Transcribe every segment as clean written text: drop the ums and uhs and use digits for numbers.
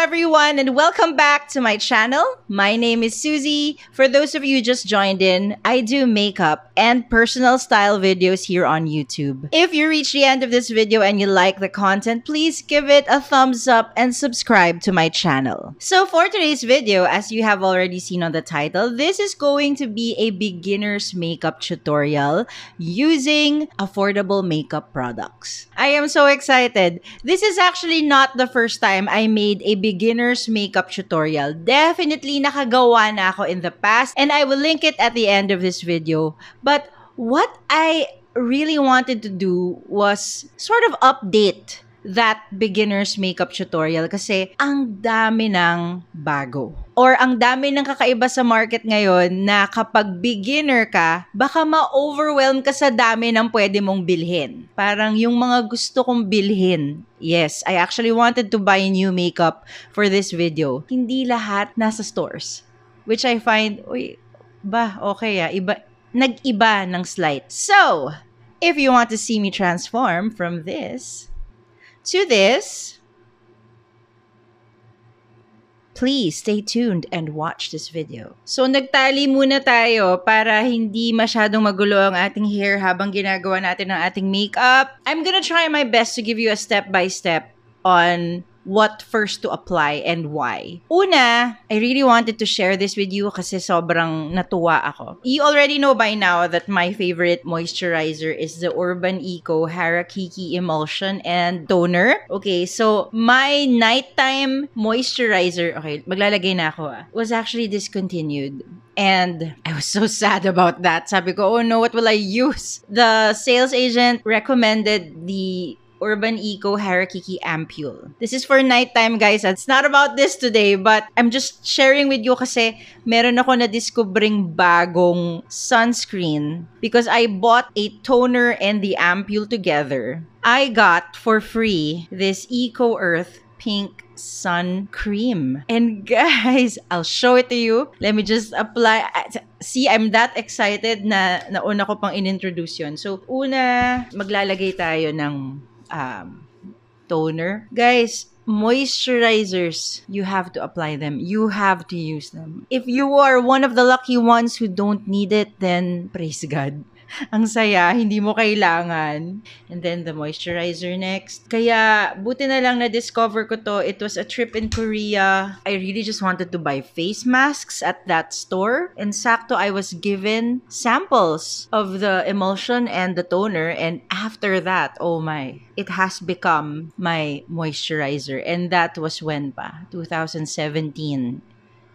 everyone, and welcome back to my channel. My name is Susie. For those of you who just joined in, I do makeup and personal style videos here on YouTube. If you reach the end of this video and you like the content, please give it a thumbs up and subscribe to my channel. So for today's video, as you have already seen on the title, this is going to be a beginner's makeup tutorial using affordable makeup products. I am so excited. This is actually not the first time I made a beginner's makeup tutorial. Definitely nakagawa na ako in the past, and I will link it at the end of this video. But what I really wanted to do was sort of update that beginner's makeup tutorial kasi ang dami ng bago. Or ang dami ng kakaiba sa market ngayon na kapag beginner ka, baka ma-overwhelm ka sa dami ng pwede mong bilhin. Parang yung mga gusto kong bilhin. Yes, I actually wanted to buy new makeup for this video. Hindi lahat nasa stores. Which I find, okay nag-iba ng slight. So, if you want to see me transform from this to this, please stay tuned and watch this video. So, nagtali muna tayo para hindi masyadong magulo ang ating hair habang ginagawa natin ang ating makeup. I'm gonna try my best to give you a step-by-step on what first to apply and why. Una, I really wanted to share this with you kasi sobrang natuwa ako. You already know by now that my favorite moisturizer is the Urban Eco Harakiki Emulsion and Toner. Okay, so my nighttime moisturizer, okay, maglalagay na ako was actually discontinued. And I was so sad about that. Sabi ko, oh no, what will I use? The sales agent recommended the Urban Eco Harakiki Ampule. This is for nighttime, guys. It's not about this today, but I'm just sharing with you kasi meron ako na-discovering bagong sunscreen because I bought a toner and the ampule together. I got for free this Eco Earth Pink Sun Cream. And guys, I'll show it to you. Let me just apply. See, I'm that excited na nauna ko pang inintroduce yun. So, una, maglalagay tayo ng toner. Guys, moisturizers, you have to apply them. You have to use them. If you are one of the lucky ones who don't need it, then praise God. Ang saya, hindi mo kailangan. And then the moisturizer next. Kaya, buti na lang na-discover ko to. It was a trip in Korea. I really just wanted to buy face masks at that store. And sakto, I was given samples of the emulsion and the toner. And after that, oh my, it has become my moisturizer. And that was when pa? 2017.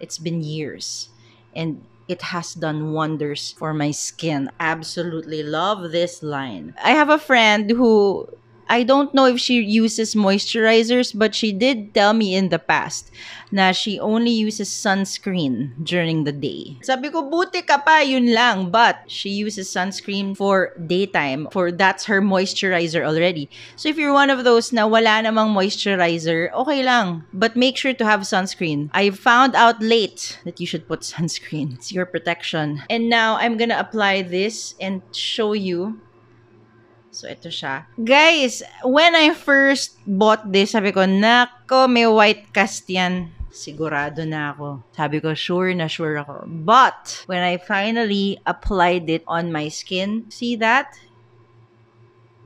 It's been years. And it has done wonders for my skin. Absolutely love this line. I have a friend who, I don't know if she uses moisturizers, but she did tell me in the past na she only uses sunscreen during the day. Sabi ko, buti ka pa, yun lang. But she uses sunscreen for daytime. That's her moisturizer already. So if you're one of those na wala namang moisturizer, okay lang. But make sure to have sunscreen. I found out late that you should put sunscreen. It's your protection. And now I'm gonna apply this and show you. So, ito siya. Guys, when I first bought this, sabi ko, nako, may white cast yan. Sigurado na ako. Sabi ko, sure na sure ako. But, when I finally applied it on my skin, see that?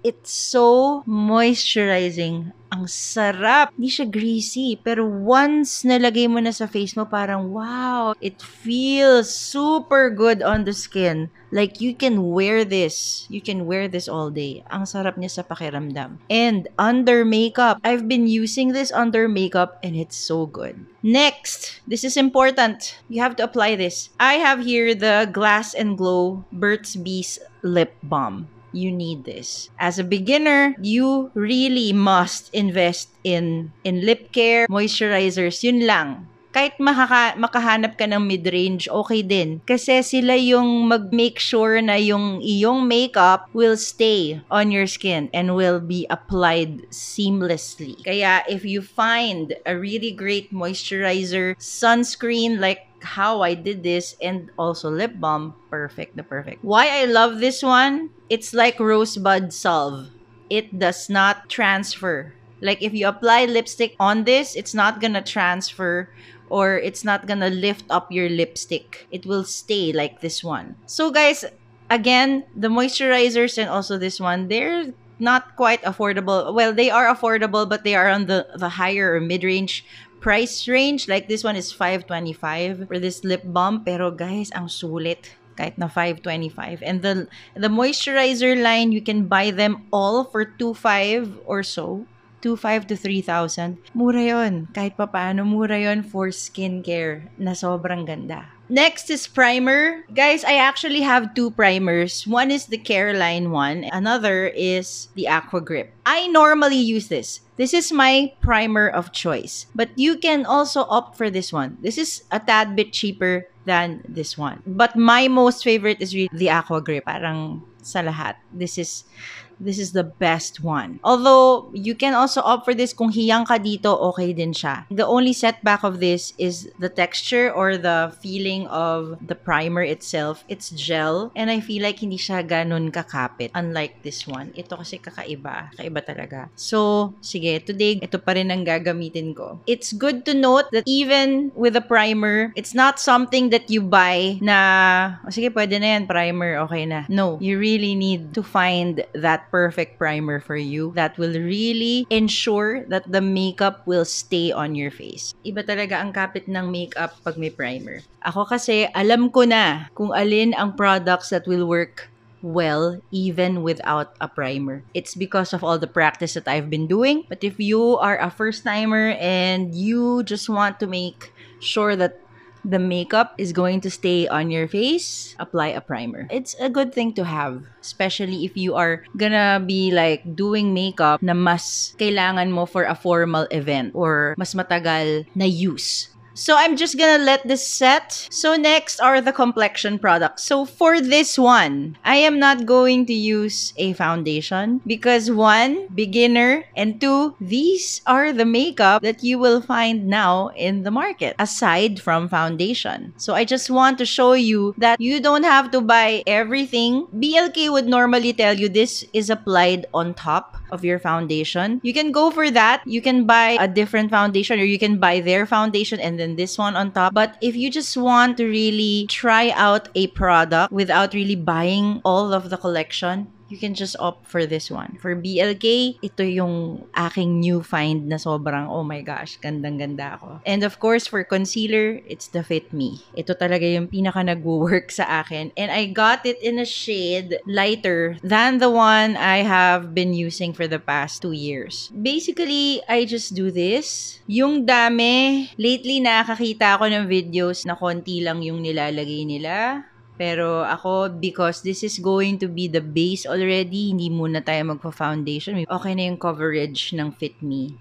It's so moisturizing. Ang sarap. Hindi siya greasy. Pero once nalagay mo na sa face mo, parang wow. It feels super good on the skin. Like you can wear this. You can wear this all day. Ang sarap niya sa pakiramdam. And under makeup. I've been using this under makeup and it's so good. Next, this is important. You have to apply this. I have here the Glass and Glow Burt's Bees Lip Balm. You need this. As a beginner, you really must invest in lip care, moisturizers, yun lang. Kahit makahanap ka ng mid-range, okay din. Kasi sila yung mag-make sure na yung iyong makeup will stay on your skin and will be applied seamlessly. Kaya if you find a really great moisturizer, sunscreen like how I did this, and also lip balm, perfect. Why I love this one? It's like Rosebud Salve. It does not transfer Like if you apply lipstick on this, it's not gonna transfer or it's not gonna lift up your lipstick. It will stay like this one. So guys, again, the moisturizers and also this one, they're not quite affordable. Well, they are affordable, but they are on the higher or mid-range price range. Like this one is $5.25 for this lip balm. Pero guys, ang sulit. Kahit na $5.25. And the moisturizer line, you can buy them all for $2.5 or so. $2.5 to $3,000. Mura yun. Kahit pa paano, mura yun for skincare na sobrang ganda. Next is primer. Guys, I actually have two primers. One is the Careline one. Another is the Aqua Grip. I normally use this. This is my primer of choice. But you can also opt for this one. This is a tad bit cheaper than this one. But my most favorite is really the Aqua Grip. Parang sa lahat. This is the best one. Although, you can also opt for this kung hiyang ka dito, okay din siya. The only setback of this is the texture or the feeling of the primer itself. It's gel. And I feel like hindi siya ganun kakapit. Unlike this one. Ito kasi kakaiba. Kakaiba talaga. So, sige. Today, ito pa rin ang gagamitin ko. It's good to note that even with a primer, it's not something that you buy na, oh, sige, pwede na yan. Primer, okay na. No. You really need to find that perfect primer for you that will really ensure that the makeup will stay on your face. Iba talaga ang kapit ng makeup pag may primer. Ako kasi, alam ko na kung alin ang products that will work well even without a primer. It's because of all the practice that I've been doing. But if you are a first-timer and you just want to make sure that the makeup is going to stay on your face, apply a primer. It's a good thing to have, especially if you are gonna be like doing makeup na mas kailangan mo for a formal event or mas matagal na use. So I'm just gonna let this set. So next are the complexion products. So for this one, I am not going to use a foundation because one, beginner, and two, these are the makeup that you will find now in the market aside from foundation. So I just want to show you that you don't have to buy everything. BLK would normally tell you this is applied on top of your foundation. You can go for that. You can buy a different foundation or you can buy their foundation and then this one on top. But if you just want to really try out a product without really buying all of the collection, you can just opt for this one. For BLK, ito yung aking new find na sobrang, oh my gosh, gandang-ganda ako. And of course, for concealer, it's the Fit Me. Ito talaga yung pinaka nag-work sa akin. And I got it in a shade lighter than the one I have been using for the past 2 years. Basically, I just do this. Yung dami, lately nakakita ako ng videos na konti lang yung nilalagay nila. Pero ako, because this is going to be the base already, hindi muna tayo magpa-foundation. Okay na yung coverage ng Fit Me.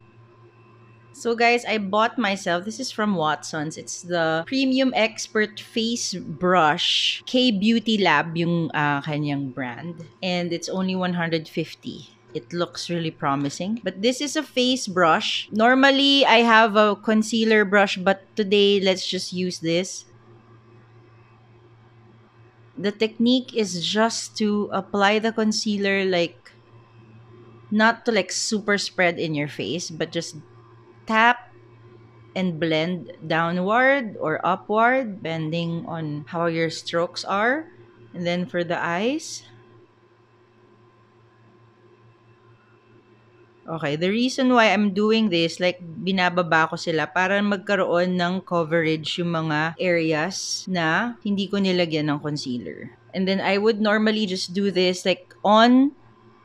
So guys, I bought myself, this is from Watsons. It's the Premium Expert Face Brush. K-Beauty Lab yung kanyang brand. And it's only $150. It looks really promising. But this is a face brush. Normally, I have a concealer brush, but today, let's just use this. The technique is just to apply the concealer like, not to like super spread in your face, but just tap and blend downward or upward, depending on how your strokes are. And then for the eyes. Okay, the reason why I'm doing this, like, binababa ko sila para magkaroon ng coverage yung mga areas na hindi ko nilagyan ng concealer. And then I would normally just do this like on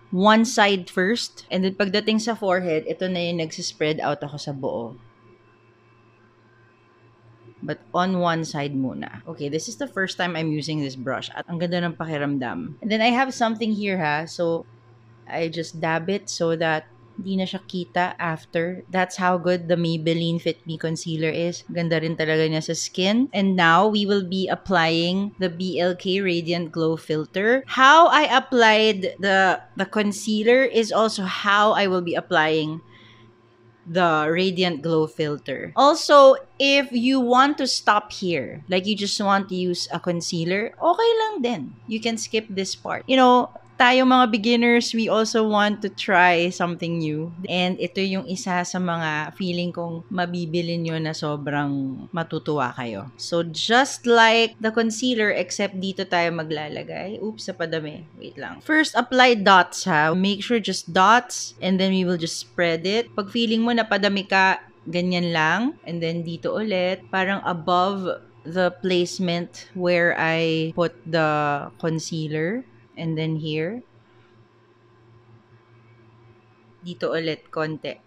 one side first. And then pagdating sa forehead, ito na yung nagsispread out ako sa buo. But on one side muna. Okay, this is the first time I'm using this brush. At ang ganda ng pakiramdam. And then I have something here ha. So, I just dab it so that hindi na siya kita after. That's how good the Maybelline Fit Me Concealer is. Ganda rin talaga niya sa skin. And now, we will be applying the BLK Radiant Glow Filter. How I applied the concealer is also how I will be applying the Radiant Glow Filter. Also, if you want to stop here, like you just want to use a concealer, okay lang din. You can skip this part. You know, tayo mga beginners, we also want to try something new. And ito yung isa sa mga feeling kong mabibili nyo na sobrang matutuwa kayo. So, just like the concealer, except dito tayo maglalagay. Oops, sa padami. Wait lang. First, apply dots ha. Make sure just dots, and then we will just spread it. Pag feeling mo na padami ka, ganyan lang. And then dito ulit, parang above the placement where I put the concealer, and then here dito ulit konti.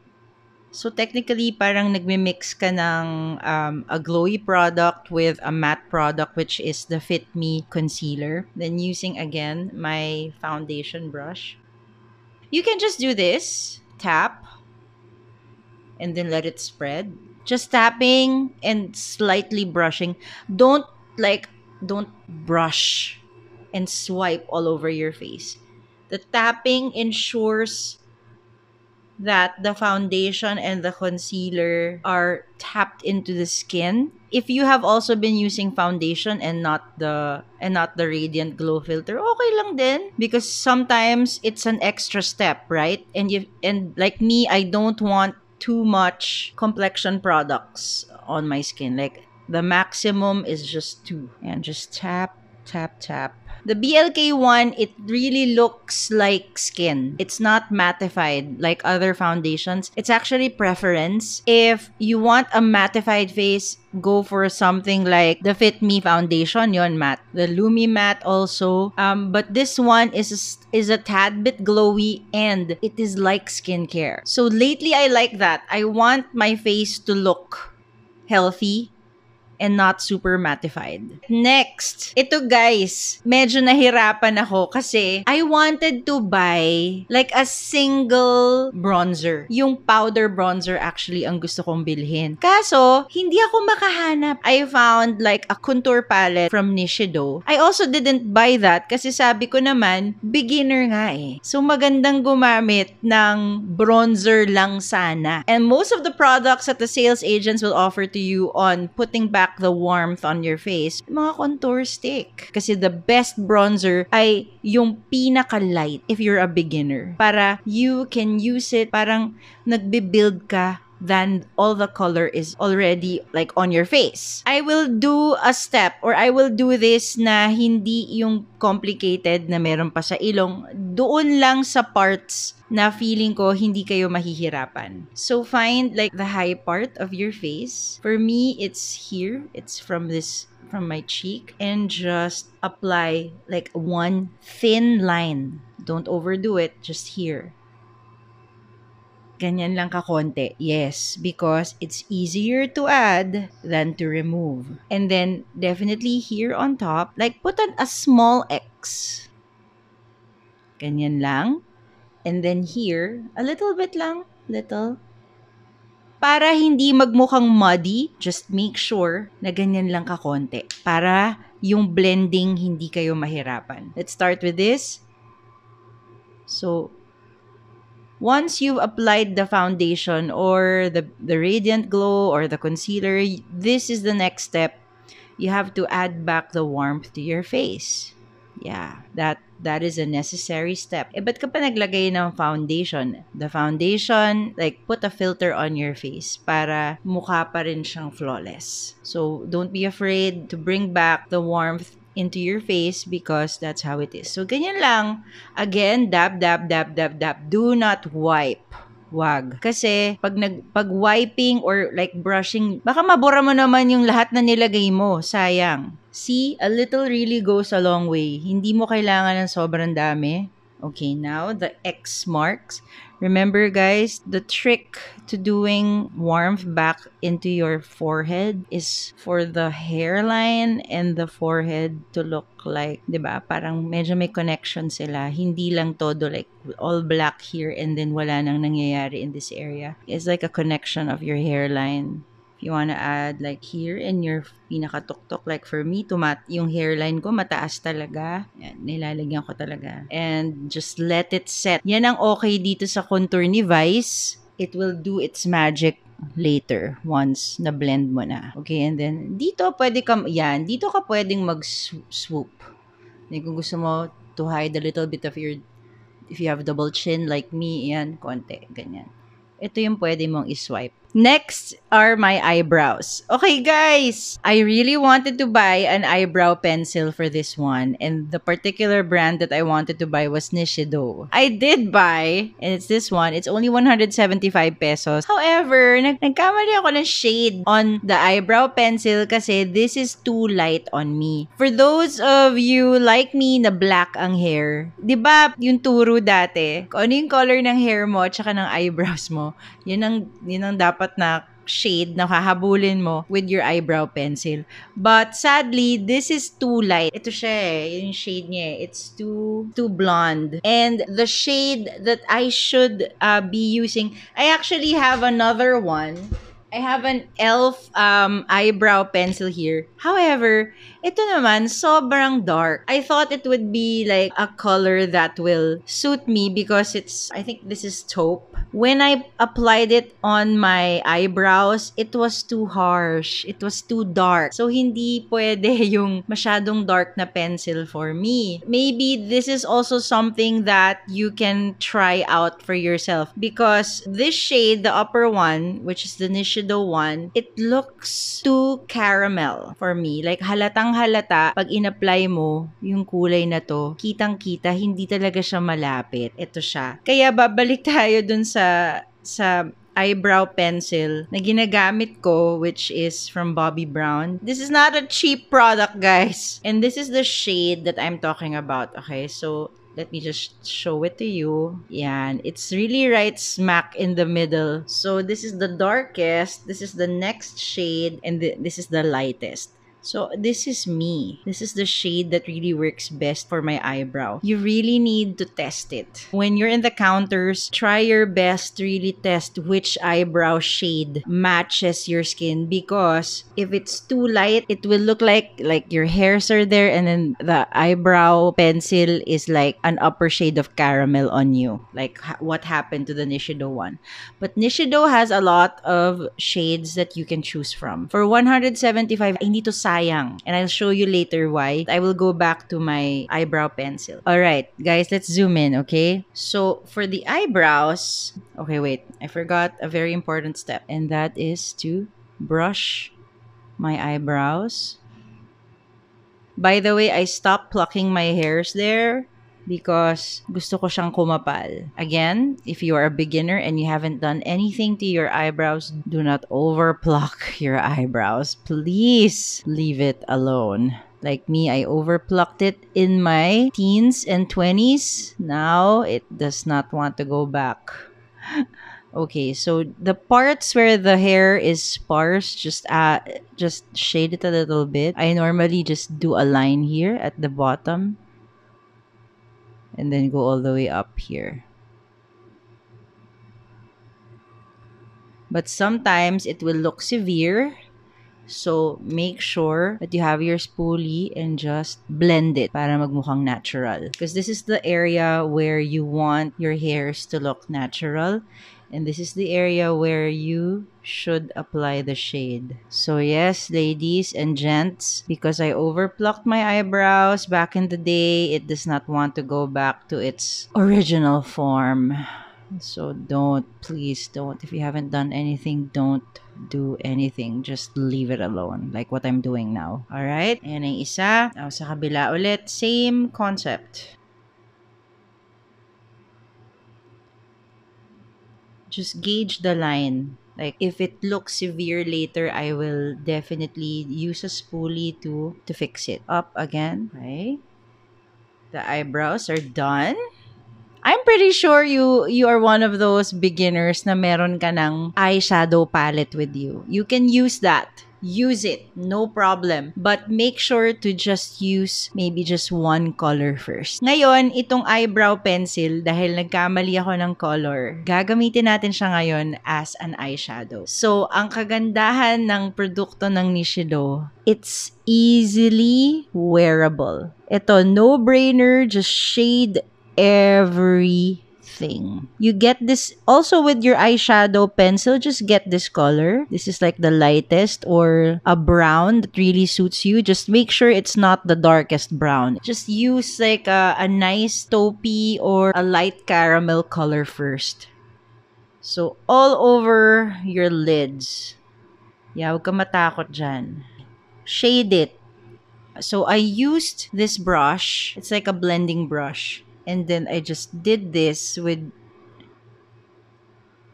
So technically parang nagmi-mix ka ng a glowy product with a matte product, which is the Fit Me concealer. Then using again my foundation brush, you can just do this, tap, and then let it spread. Just tapping and slightly brushing. Don't brush and swipe all over your face. The tapping ensures that the foundation and the concealer are tapped into the skin. If you have also been using foundation and not the Radiant Glow filter, okay lang din, because sometimes it's an extra step, right? And like me, I don't want too much complexion products on my skin. Like the maximum is just 2. And just tap, tap, tap. The BLK one, it really looks like skin. It's not mattified like other foundations. It's actually preference. If you want a mattified face, go for something like the Fit Me foundation, yon matte. The Lumi Matte also. But this one is a tad bit glowy and it is like skincare. So lately, I like that. I want my face to look healthy and not super mattified. Next, ito guys, medyo nahirapan ako kasi I wanted to buy like a single bronzer. Yung powder bronzer actually ang gusto kong bilhin. Kaso, hindi ako makahanap. I found like a contour palette from Nishido. I also didn't buy that kasi sabi ko naman, beginner nga eh. So magandang gumamit ng bronzer lang sana. And most of the products that the sales agents will offer to you on putting back the warmth on your face, mga contour stick. Kasi the best bronzer ay yung pinaka-light if you're a beginner. Para you can use it, parang nagbe-build ka than all the color is already like on your face. I will do a step or I will do this na hindi yung complicated na meron pa sa ilong. Doon lang sa parts na feeling ko hindi kayo mahihirapan. So find like the high part of your face. For me, it's here. It's from my cheek. And just apply like one thin line. Don't overdo it. Just here. Ganyan lang kakonti. Yes, because it's easier to add than to remove. And then, definitely here on top, like put a small X. Ganyan lang. And then here, a little bit lang. Little. Para hindi magmukhang muddy, just make sure na ganyan lang kakonti. Para yung blending hindi kayo mahirapan. Let's start with this. So, once you've applied the foundation or the Radiant Glow or the concealer, this is the next step. You have to add back the warmth to your face. Yeah, that is a necessary step. Ba't ka pa naglagay ng foundation? The foundation, like, put a filter on your face para mukha pa rin siyang flawless. So, don't be afraid to bring back the warmth into your face because that's how it is. So, ganyan lang. Again, dab, dab, dab, dab, dab. Do not wipe. Wag. Kasi, pag wiping or like brushing, baka mabura mo naman yung lahat na nilagay mo. Sayang. See, a little really goes a long way. Hindi mo kailangan ng sobrang dami. Okay, now the X marks. Remember guys, the trick to doing warmth back into your forehead is for the hairline and the forehead to look like, diba? Parang medyo may connection sila. Hindi lang todo like all black here and then wala nang nangyayari in this area. It's like a connection of your hairline. You wanna add like here in your pinakatuktok. Like for me, yung hairline ko mataas talaga. Yan, nilalagyan ko talaga. And just let it set. Yan ang okay dito sa contour ni Vice. It will do its magic later once na blend mo na. Okay, and then dito ka pwedeng mag-swoop. Kung gusto mo to hide a little bit of your, if you have double chin like me, yan, konti, ganyan. Ito yung pwede mong iswipe. Next are my eyebrows. Okay, guys, I really wanted to buy an eyebrow pencil for this one, and the particular brand that I wanted to buy was Nishido. I did buy, and it's this one. It's only 175 pesos. However, nagkamali ako ng shade on the eyebrow pencil kasi this is too light on me. For those of you like me na black ang hair, di ba yung turo dati, kung ano yung color ng hair mo at saka ng eyebrows mo, yun ang dapat na shade na hahabulin mo with your eyebrow pencil. But sadly, this is too light. Ito siya yung shade niya. It's too blonde. And the shade that I should be using, I actually have another one. I have an e.l.f. Eyebrow pencil here. However, ito naman, sobrang dark. I thought it would be like a color that will suit me because I think this is taupe. When I applied it on my eyebrows, it was too harsh. It was too dark. So, hindi pwede yung masyadong dark na pencil for me. Maybe this is also something that you can try out for yourself because this shade, the upper one, which is the Nishido one, it looks too caramel for me. Like, halatang halata, pag in-apply mo yung kulay na to, kitang-kita, hindi talaga siya malapit. Ito siya. Kaya babalik tayo dun sa eyebrow pencil na ginagamit ko, which is from Bobbi Brown. This is not a cheap product, guys. And this is the shade that I'm talking about. Okay, so let me just show it to you. Yan. It's really right smack in the middle. So this is the darkest, this is the next shade, and this is the lightest. So, this is me. This is the shade that really works best for my eyebrow. You really need to test it. When you're in the counters, try your best to really test which eyebrow shade matches your skin because if it's too light, it will look like your hairs are there and then the eyebrow pencil is like an upper shade of caramel on you. Like what happened to the Nishido one. But Nishido has a lot of shades that you can choose from. For 175, hindi to sayang. And I'll show you later why. I will go back to my eyebrow pencil. Alright, guys, let's zoom in, okay? So, for the eyebrows... Okay, wait. I forgot a very important step. And that is to brush my eyebrows. By the way, I stopped plucking my hairs there because gusto ko siyang kumapal. Again, if you are a beginner and you haven't done anything to your eyebrows, do not overpluck your eyebrows. Please leave it alone. Like me, I overplucked it in my teens and 20s. Now, it does not want to go back. Okay, so the parts where the hair is sparse, just shade it a little bit. I normally just do a line here at the bottom. And then go all the way up here. But sometimes it will look severe. So, make sure that you have your spoolie and just blend it para magmukhang natural. Because this is the area where you want your hairs to look natural. And this is the area where you should apply the shade. So yes, ladies and gents, because I overplucked my eyebrows back in the day, it does not want to go back to its original form. So please don't. If you haven't done anything, don't do anything. Just leave it alone. Like what I'm doing now. Alright? Ayan ang isa. Sa kabila ulit. Same concept. Just gauge the line. Like, if it looks severe later, I will definitely use a spoolie to fix it. Up again. Okay. The eyebrows are done. I'm pretty sure you are one of those beginners na meron ka ng eyeshadow palette with you. You can use that. Use it. No problem. But make sure to just use maybe just one color first. Ngayon, itong eyebrow pencil, dahil nagkamali ako ng color, gagamitin natin siya ngayon as an eyeshadow. So, ang kagandahan ng produkto ng Nishido, it's easily wearable. Ito, no-brainer, just shade everything. thing. You get this also with your eyeshadow pencil. Just get this color. This is like the lightest or a brown that really suits you. Just make sure it's not the darkest brown. Just use like a nice taupey or a light caramel color first. So, all over your lids. Yeah, huwag ka matakot dyan. Shade it. So, I used this brush. It's like a blending brush. And then I just did this with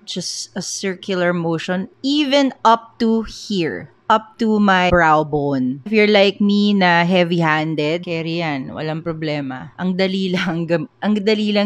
just a circular motion, even up to here. Up to my brow bone. If you're like me na heavy-handed, carry yan. Walang problema. Ang dali lang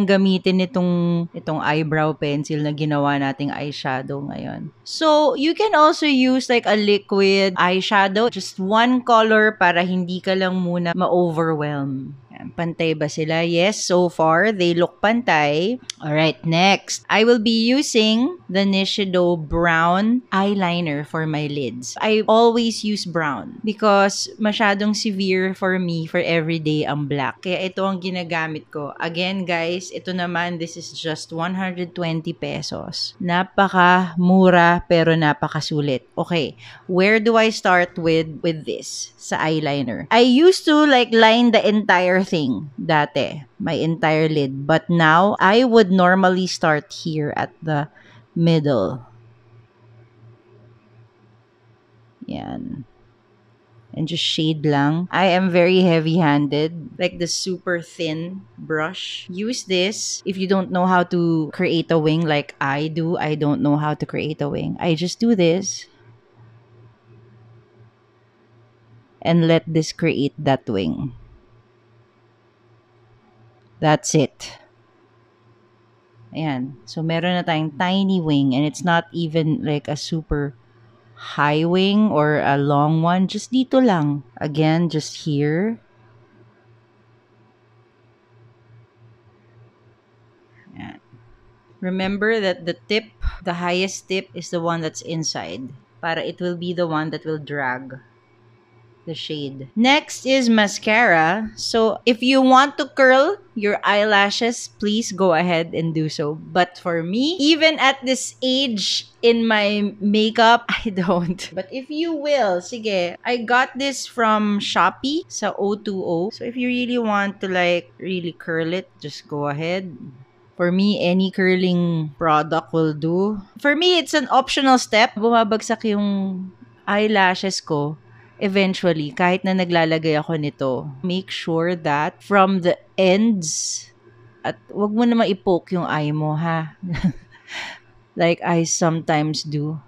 gamitin itong eyebrow pencil na ginawa nating eyeshadow ngayon. So, you can also use like a liquid eyeshadow. Just one color para hindi ka lang muna ma-overwhelm. Pantay ba sila? Yes, so far, they look pantay. Alright, next. I will be using the Nishido brown eyeliner for my lids. I always use brown because masyadong severe for me for everyday ang black. Kaya ito ang ginagamit ko. Again, guys, ito naman, this is just 120 pesos. Napaka-mura pero napakasulit. Okay, where do I start with this? Sa eyeliner. I used to like line the entire thing dati, my entire lid. But now, I would normally start here at the middle. Yan. And just shade lang. I am very heavy-handed. Like the super thin brush. Use this if you don't know how to create a wing like I do. I don't know how to create a wing. I just do this. And let this create that wing. That's it. Ayan. So, meron na tayong tiny wing and it's not even like a super high wing or a long one. Just dito lang. Again, just here. Ayan. Remember that the highest tip is the one that's inside. Para it will be the one that will drag the shade. Next is mascara. So, if you want to curl your eyelashes, please go ahead and do so. But for me, even at this age in my makeup, I don't. But if you will, sige, I got this from Shopee sa O2O. So, if you really want to like really curl it, just go ahead. For me, any curling product will do. For me, it's an optional step. Bumabagsak yung eyelashes ko. Eventually, kahit na naglalagay ako nito, make sure that from the ends, at wag mo na ma-poke yung eye mo, ha? Like I sometimes do.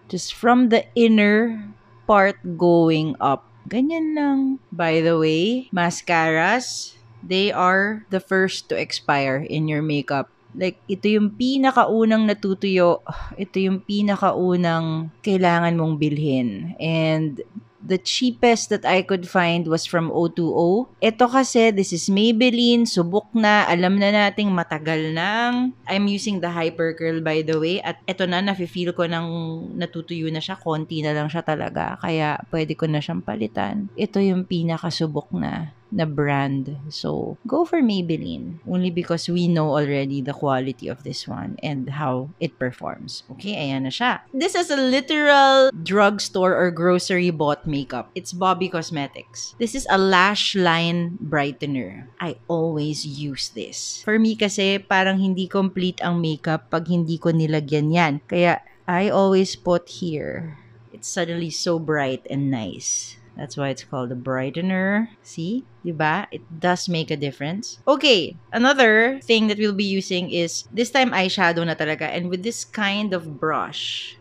Just from the inner part going up. Ganyan lang. By the way, mascaras, they are the first to expire in your makeup. Like, ito yung pinakaunang natutuyo. Ito yung pinakaunang kailangan mong bilhin. And the cheapest that I could find was from O2O. Ito kasi, this is Maybelline. Subok na. Alam na nating matagal nang. I'm using the Hyper Curl, by the way. At ito na, nafe-feel ko nang natutuyo na siya. Konti na lang siya talaga. Kaya, pwede ko na siyang palitan. Ito yung pinakasubok na brand. So, go for Maybelline. Only because we know already the quality of this one and how it performs. Okay, ayan na siya. This is a literal drugstore or grocery bought makeup. It's Bobby Cosmetics. This is a lash line brightener. I always use this. For me kasi, parang hindi complete ang makeup pag hindi ko nilagyan yan. Kaya, I always put here. It's suddenly so bright and nice. That's why it's called a brightener. See? Diba? It does make a difference. Okay, another thing that we'll be using is, this time eyeshadow na talaga. And with this kind of brush,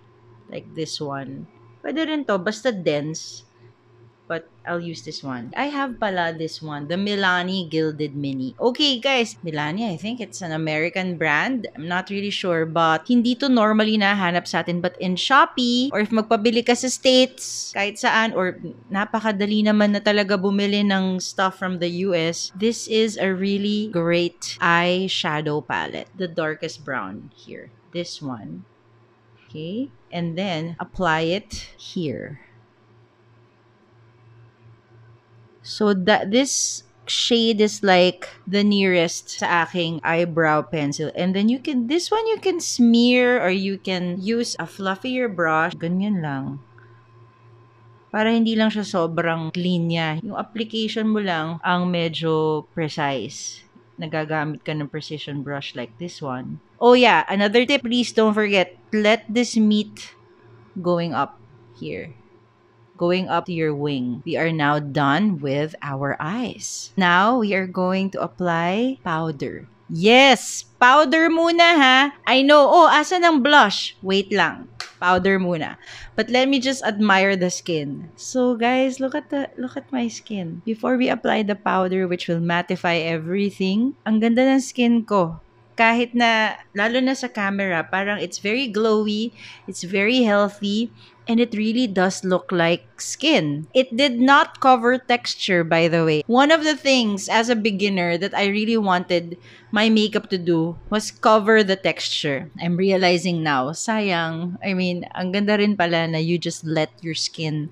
like this one, pwede rin to, basta dense. But I'll use this one. I have pala this one, the Milani Gilded Mini. Okay, guys, Milani, I think it's an American brand. I'm not really sure, but hindi to normally nahanap sa atin. But in Shopee, or if magpabili ka sa States, kahit saan, or napakadali naman na talaga bumili ng stuff from the US, this is a really great eyeshadow palette. The darkest brown here. This one. Okay? And then, apply it here. So that this shade is like the nearest sa aking eyebrow pencil. And then this one you can smear or you can use a fluffier brush. Ganyan lang. Para hindi lang siya sobrang linya. Yung application mo lang ang medyo precise. Nagagamit ka ng precision brush like this one. Oh yeah, another tip, please don't forget, let this meet going up here. Going up to your wing. We are now done with our eyes. Now, we are going to apply powder. Yes! Powder muna ha! I know, asan ang blush? Wait lang. Powder muna. But let me just admire the skin. So guys, look at my skin. Before we apply the powder which will mattify everything, ang ganda ng skin ko. Kahit na, lalo na sa camera, parang it's very glowy, it's very healthy, and it really does look like skin. It did not cover texture, by the way. One of the things as a beginner that I really wanted my makeup to do was cover the texture. I'm realizing now, sayang. I mean, ang ganda rin pala na you just let your skin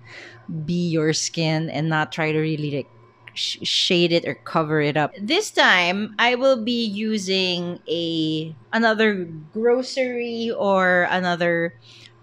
be your skin and not try to really like shade it or cover it up. This time, I will be using another grocery or another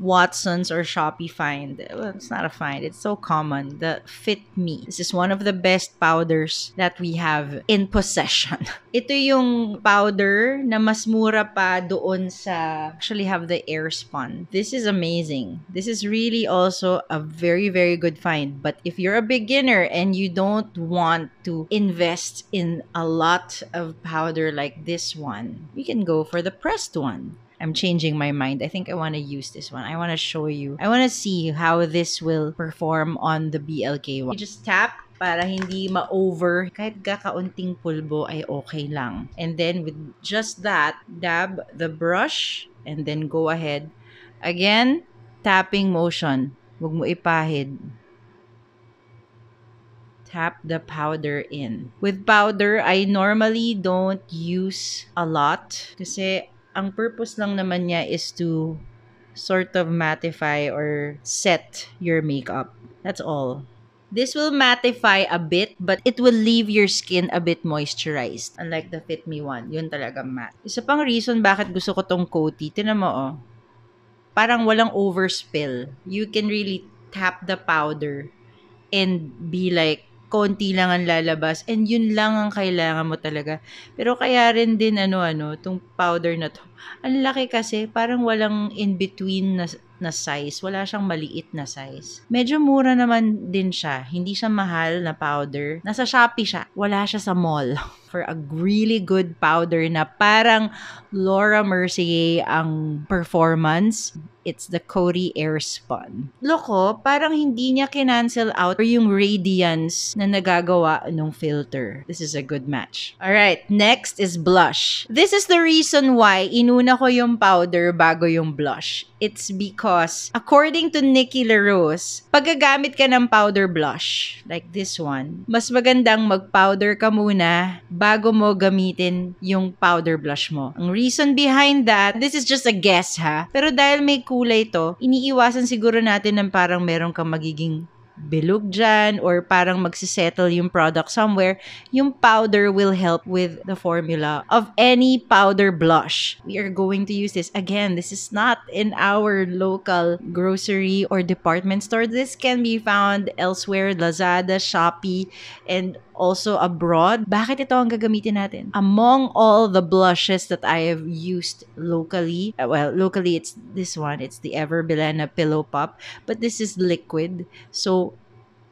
Watson's or Shopee find. Well, it's not a find. It's so common. The Fit Me. This is one of the best powders that we have in possession. Ito yung powder na mas mura pa doon sa actually have the Airspun. This is amazing. This is really also a very, very good find. But if you're a beginner and you don't want to invest in a lot of powder like this one, you can go for the pressed one. I'm changing my mind. I think I want to use this one. I want to show you. I want to see how this will perform on the BLK one. You just tap para hindi ma-over. Kahit kakaunting pulbo ay okay lang. And then with just that, dab the brush and then go ahead. Again, tapping motion. Huwag mo ipahid. Tap the powder in. With powder, I normally don't use a lot kasi ang purpose lang naman niya is to sort of mattify or set your makeup. That's all. This will mattify a bit, but it will leave your skin a bit moisturized. Unlike the Fit Me one. Yun talaga matte. Isa pang reason bakit gusto ko tong coaty. Tingnan mo, parang walang overspill. You can really tap the powder and be like, konti lang ang lalabas and yun lang ang kailangan mo talaga. Pero kaya rin din tong powder na to. Ang laki kasi, parang walang in-between na size. Wala siyang maliit na size. Medyo mura naman din siya. Hindi siya mahal na powder. Nasa Shopee siya. Wala siya sa mall. For a really good powder na parang Laura Mercier ang performance, it's the Coty Airspun. Loko, parang hindi niya kinancel out yung radiance na nagagawa ng filter. This is a good match. Alright, next is blush. This is the reason why inuna ko yung powder bago yung blush. It's because, according to Nikki LaRose, paggagamit ka ng powder blush, like this one, mas magandang mag-powder ka muna bago mo gamitin yung powder blush mo. Ang reason behind that, this is just a guess ha, pero dahil may kulay to, iniiwasan siguro natin ng parang meron kang magiging bilog dyan or parang magsisettle yung product somewhere, yung powder will help with the formula of any powder blush. We are going to use this. Again, this is not in our local grocery or department store. This can be found elsewhere, Lazada, Shopee, and also abroad. Bakit ito ang gagamitin natin? Among all the blushes that I have used locally, locally it's this one. It's the Ever Bilena Pillow Pop. But this is liquid. So,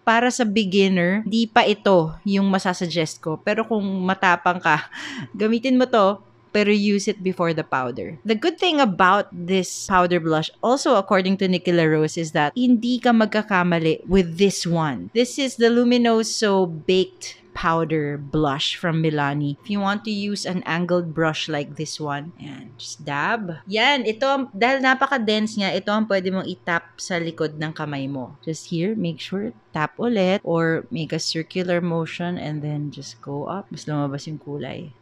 para sa beginner, di pa ito yung masasuggest ko. Pero kung matapang ka, gamitin mo to, pero use it before the powder. The good thing about this powder blush, also according to Nikki LaRose, is that hindi ka magkakamali with this one. This is the Luminoso Baked Powder Blush from Milani. If you want to use an angled brush like this one, yan, just dab. Yan, ito, dahil napaka-dense niya, ito ang pwede mong itap sa likod ng kamay mo. Just here, make sure, tap ulit, or make a circular motion, and then just go up. Mas lumabas yung kulay.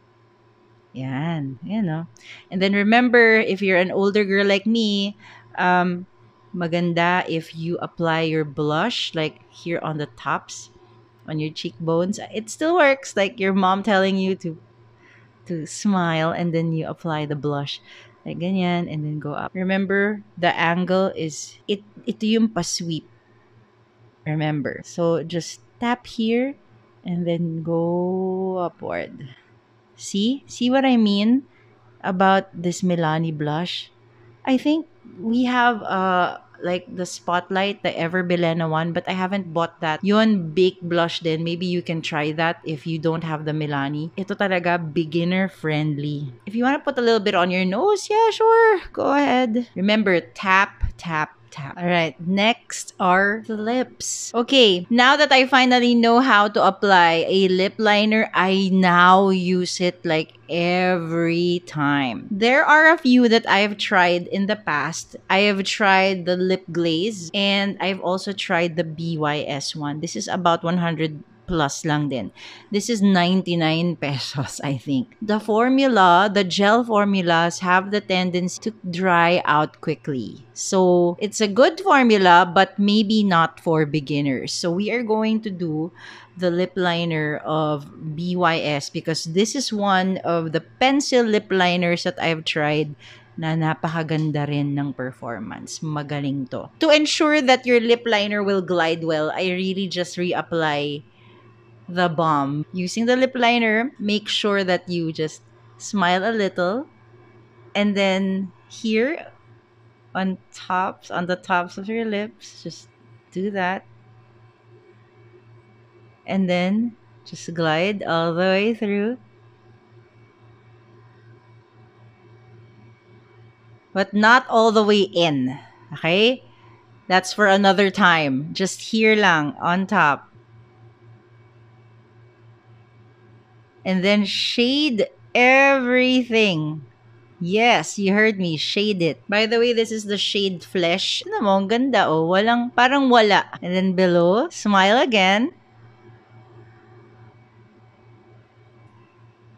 Yan, no? And then remember, if you're an older girl like me, maganda if you apply your blush like here on the tops on your cheekbones. It still works, like your mom telling you to smile, and then you apply the blush like ganyan, and then go up. Remember, the angle is ito yung pa-sweep. Remember. So just tap here and then go upward. See what I mean about this Milani blush? I think we have like the Spotlight, the Ever Belena one, but I haven't bought that. Yun, baked blush din. Maybe you can try that if you don't have the Milani. Ito talaga beginner friendly. If you want to put a little bit on your nose, yeah, sure. Go ahead. Remember, tap, tap, tap. All right, next are the lips. Okay, now that I finally know how to apply a lip liner, I now use it like every time. There are a few that I've tried in the past. I have tried the lip glaze, and I've also tried the BYS one. This is about 100 plus lang din. This is 99 pesos, I think. The formula, the gel formulas have the tendency to dry out quickly. So, it's a good formula, but maybe not for beginners. So, we are going to do the lip liner of BYS because this is one of the pencil lip liners that I've tried na napakaganda rin ng performance. Magaling to. To ensure that your lip liner will glide well, I really just reapply the balm. Using the lip liner, make sure that you just smile a little, and then here on the tops of your lips, just do that, and then just glide all the way through, but not all the way in. Okay, that's for another time. Just here lang on top. And then shade everything. Yes, you heard me. Shade it. By the way, this is the shade Flesh. Ano mo, ang ganda oh. Parang wala. And then below, smile again.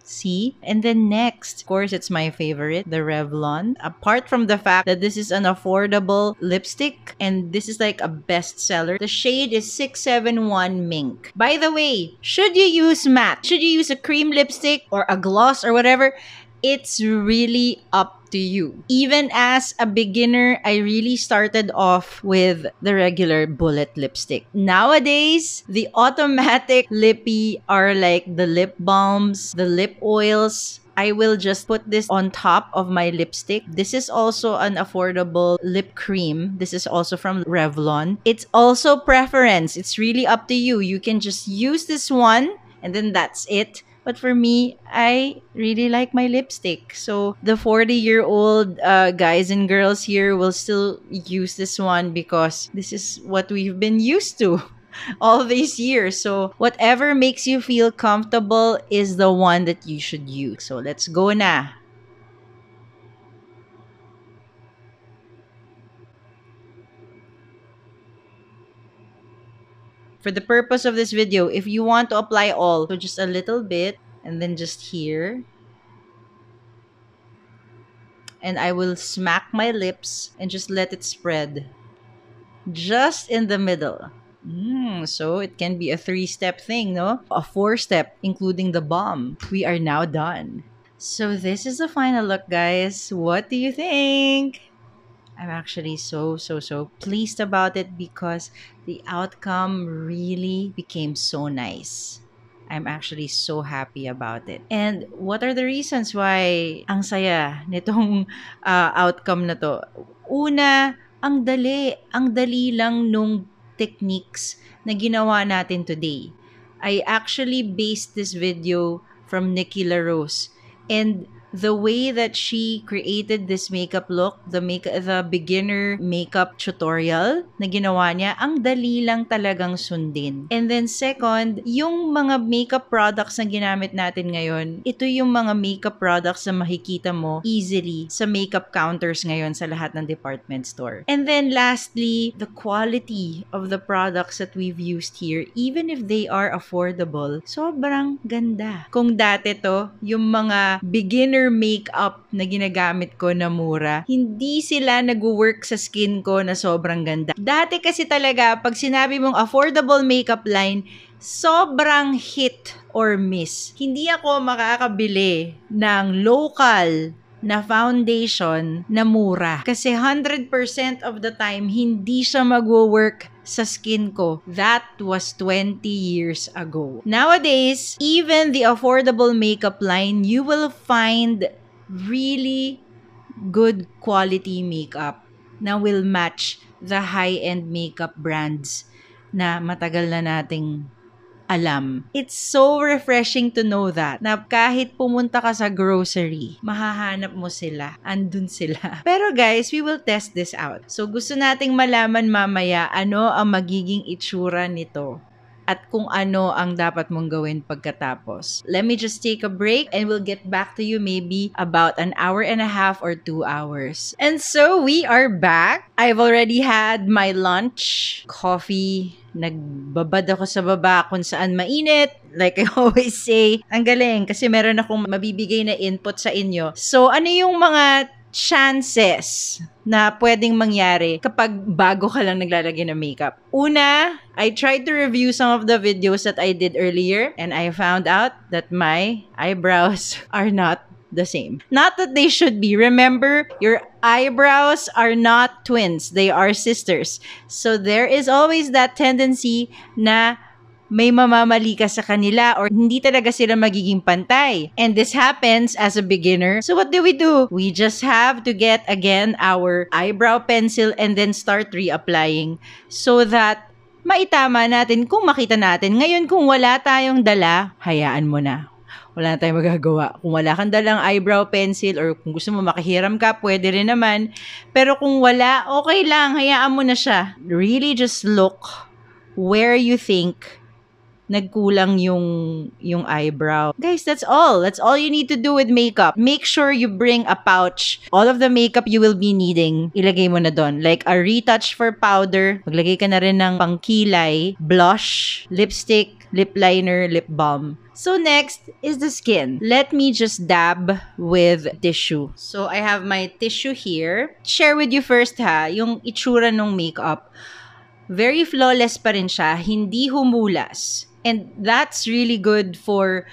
See? And then next, of course, it's my favorite, the Revlon. Apart from the fact that this is an affordable lipstick and this is like a bestseller, the shade is 671 Mink. By the way, should you use matte? Should you use a cream lipstick or a gloss or whatever? It's really up to you. Even as a beginner, I really started off with the regular bullet lipstick. Nowadays, the automatic lippy are like the lip balms, the lip oils. I will just put this on top of my lipstick. This is also an affordable lip cream. This is also from Revlon. It's also preference. It's really up to you. You can just use this one and then that's it. But for me, I really like my lipstick. So the 40-year-old guys and girls here will still use this one because this is what we've been used to all these years. So whatever makes you feel comfortable is the one that you should use. So let's go na. For the purpose of this video, if you want to apply all, so just a little bit, and then just here. And I will smack my lips and just let it spread. Just in the middle. So it can be a 3-step thing, no? A 4-step, including the balm. We are now done. So this is the final look, guys. What do you think? I'm actually so pleased about it because the outcome really became so nice. I'm actually so happy about it. And what are the reasons why ang saya nitong outcome na to? Una, ang dali lang nung techniques na ginawa natin today. I actually based this video from Nikki LaRose, and the way that she created this makeup look, the beginner makeup tutorial na ginawa niya, ang dali lang talagang sundin. And then second, yung mga makeup products na ginamit natin ngayon, ito yung mga makeup products na makikita mo easily sa makeup counters ngayon sa lahat ng department store. And then lastly, the quality of the products that we've used here, even if they are affordable, sobrang ganda. Kung dati to, yung mga beginner makeup na ginagamit ko na mura, hindi sila nag-work sa skin ko na sobrang ganda. Dati kasi talaga, pag sinabi mong affordable makeup line, sobrang hit or miss. Hindi ako makakabili ng local na foundation na mura. Kasi 100% of the time, hindi siya mag-work sa skin ko. That was 20 years ago. Nowadays, even the affordable makeup line, you will find really good quality makeup na will match the high-end makeup brands na matagal na nating alam. It's so refreshing to know that na kahit pumunta ka sa grocery, mahahanap mo sila. Andun sila. Pero guys, we will test this out. So gusto nating malaman mamaya ano ang magiging itsura nito at kung ano ang dapat mong gawin pagkatapos. Let me just take a break and we'll get back to you maybe about an hour and a half or 2 hours. And so we are back. I've already had my lunch, coffee. Nagbabad ako sa baba kung saan mainit. Like I always say, ang galing kasi meron akong mabibigay na input sa inyo. So ano yung mga chances na pwedeng mangyari kapag bago ka lang naglalagay ng makeup? Una, I tried to review some of the videos that I did earlier and I found out that my eyebrows are not the same. Not that they should be. Remember, your eyebrows are not twins. They are sisters. So there is always that tendency na may mamamali ka sa kanila or hindi talaga sila magiging pantay. And this happens as a beginner. So what do? We just have to get again our eyebrow pencil and then start reapplying so that maitama natin kung makita natin. Ngayon kung wala tayong dala, hayaan mo na. Wala na tayong magagawa. Kung wala kang dalang eyebrow pencil or kung gusto mo makahiram ka, pwede rin naman. Pero kung wala, okay lang. Hayaan mo na siya. Really just look where you think nagkulang yung eyebrow. Guys, that's all. That's all you need to do with makeup. Make sure you bring a pouch. All of the makeup you will be needing, ilagay mo na doon. Like a retouch for powder. Maglagay ka na rin ng pangkilay, blush, lipstick, lip liner, lip balm. So next is the skin. Let me just dab with tissue. So I have my tissue here. Share with you first yung itsura ng makeup. Very flawless pa rin siya. Hindi humulas. And that's really good for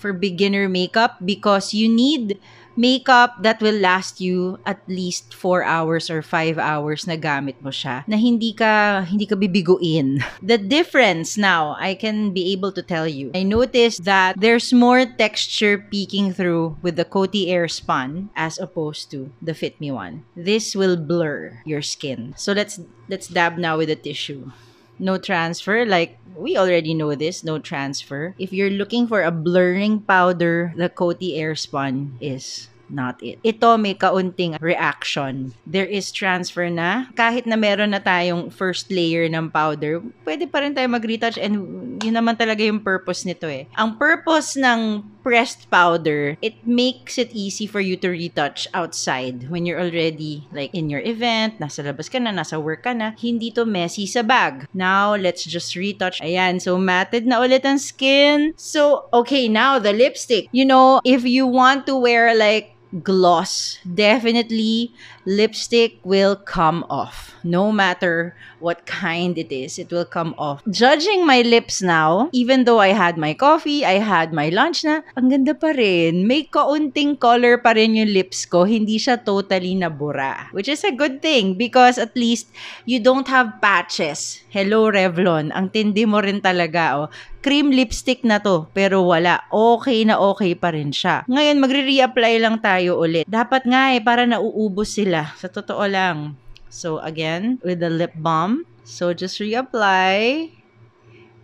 beginner makeup because you need makeup that will last you at least 4 hours or 5 hours na gamit mo siya na hindi ka bibiguin. The difference now, I can be able to tell you. I noticed that there's more texture peeking through with the Coty Airspun as opposed to the Fit Me one. This will blur your skin. So let's dab now with the tissue. No transfer, like we already know this, no transfer. If you're looking for a blurring powder, the Coty Airspun is not it. Ito may kaunting reaction. There is transfer na. Kahit na meron na tayong first layer ng powder, pwede pa rin tayo mag-retouch and yun naman talaga yung purpose nito eh. Ang purpose ng pressed powder, it makes it easy for you to retouch outside when you're already like in your event, nasa labas ka na, nasa work ka na, hindi to messy sa bag. Now, let's just retouch. Ayan, so matted na ulit ang skin. So, okay, now the lipstick. You know, if you want to wear like gloss, definitely lipstick will come off. No matter what kind it is, it will come off. Judging my lips now, even though I had my coffee, I had my lunch na, ang ganda pa rin. May kaunting color pa rin yung lips ko. Hindi siya totally nabura. Which is a good thing because at least you don't have patches. Hello, Revlon. Ang tindi mo rin talaga, oh. Cream lipstick na to, pero wala. Okay na okay pa rin siya. Ngayon, magre-reapply lang tayo ulit. Dapat nga para nauubos sila. Sa totoo lang. So, again, with the lip balm. So, just reapply.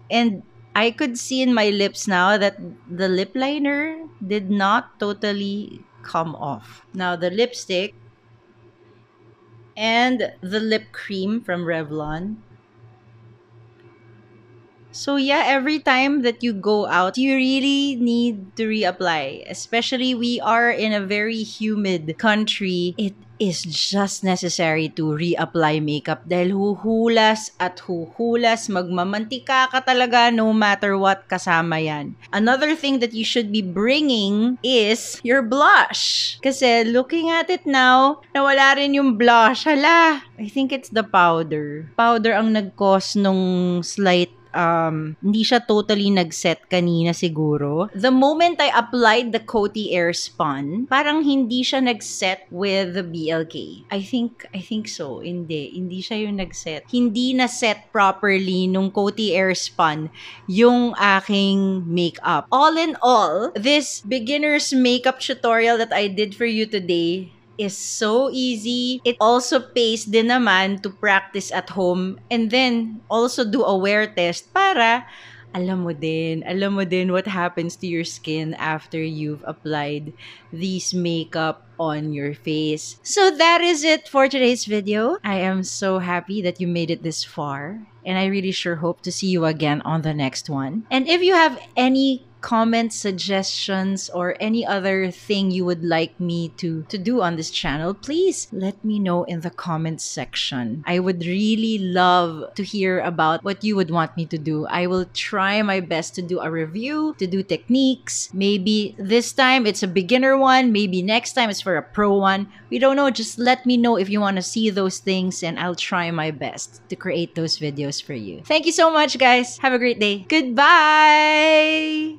And I could see in my lips now that the lip liner did not totally come off. Now, the lipstick and the lip cream from Revlon. So yeah, every time that you go out, you really need to reapply. Especially we are in a very humid country. It is just necessary to reapply makeup dahil huhulas at huhulas, magmamantika ka talaga no matter what kasama yan. Another thing that you should be bringing is your blush. Kasi looking at it now, nawala rin yung blush. Hala, I think it's the powder. Powder ang nag-cause nung slight hindi siya totally nag-set kanina siguro. The moment I applied the Coty Airspun, parang hindi siya nag-set with the BLK. I think so. Hindi siya yung nag-set. Hindi na set properly nung Coty Airspun yung aking makeup. All in all, this beginner's makeup tutorial that I did for you today is so easy. It also pays din naman to practice at home and then also do a wear test para alam mo din what happens to your skin after you've applied these makeup on your face. So that is it for today's video. I am so happy that you made it this far, and I really sure hope to see you again on the next one. And if you have any comments, suggestions, or any other thing you would like me to do on this channel, please let me know in the comments section. I would really love to hear about what you would want me to do. I will try my best to do a review, to do techniques. Maybe this time it's a beginner one, maybe next time it's for a pro one. We don't know. Just let me know if you want to see those things and I'll try my best to create those videos for you. Thank you so much, guys. Have a great day. Goodbye!